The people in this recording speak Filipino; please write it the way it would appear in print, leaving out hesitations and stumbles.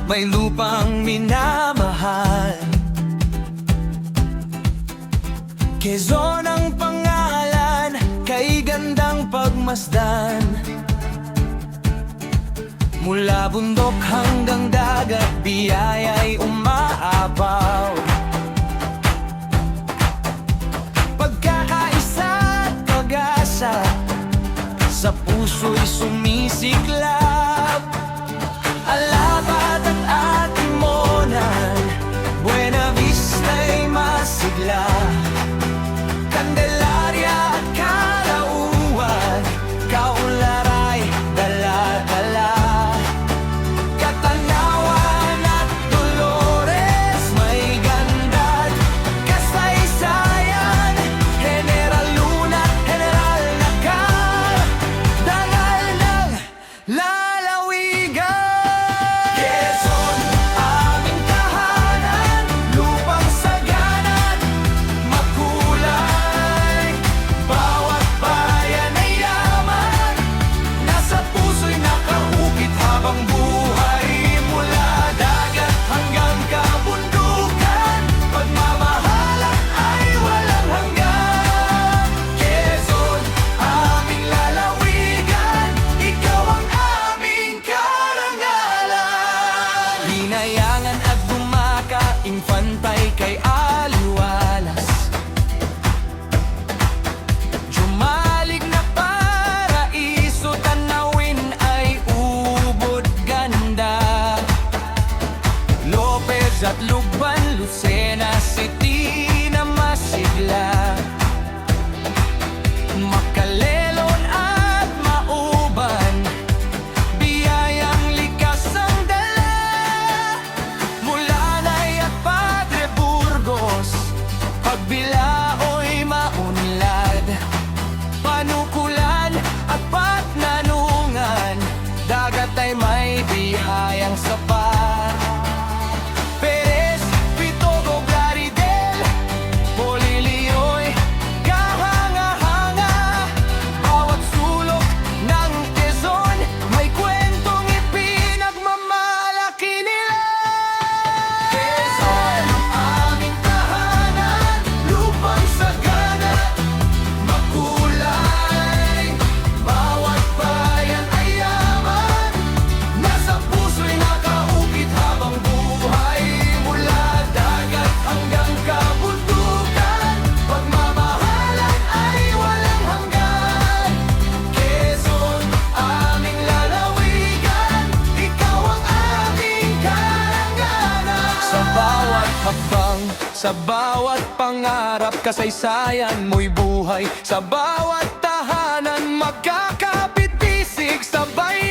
may lupang minamahal. Quezon ang pangalan, kay gandang pagmasdan. Mula bundok hanggang dagat, biyaya'y umaapaw. Pagkakaisa at pag-asa, sa puso'y sumisiklab. Alabat at Atimonan, Buena Vista'y masigla. Candelaria at Calauan, Kaunlaray, dala-dala. Katanawan at Dolores, may ganda't kasaysayan. General Luna, General Nakar, dangal ng lalawigan. Quezon, aming tahanan, lupang saganat, makulay. Bawat bayan ay yaman, nasa puso'y nakaukit habang buhay. Mula dagat hanggang kabundukan, pagmamahalan ay walang hanggan. Quezon, aming lalawigan, ikaw ang aming karangalan. Binayangan at bumaka, infantay kay aliwalas. Jumalig na paraiso, tanawin ay ubod ganda. Lopez at Lugban, Lucena City na masigla. Makalelon at Mauban, biyayang likas ang dala. Mulanay at Padre Burgos, Pagbilao'y maunlad. Panukulan at Patnanungan, dagat ay may bihayang sapat. Perez, Pitogo, Plaridel, Polilio'y kahanga-hanga. Bawat sulok ng Quezon, may kwentong ipinagmamalaki nila. Quezon, aming tahanan, lupang saganat, makulay. Bawat bayan ay yaman, nasa puso'y nakaukit habang buhay. Mula dagat hanggang kabundukan, pagmamahalan ay walang hanggan. Quezon, aming lalawigan, ikaw ang aming karangalan. Sa bawat hakbang, sa bawat pangarap, kasaysayan mo'y buhay. Sa bawat tahanan, magkakapit-bisig, sabay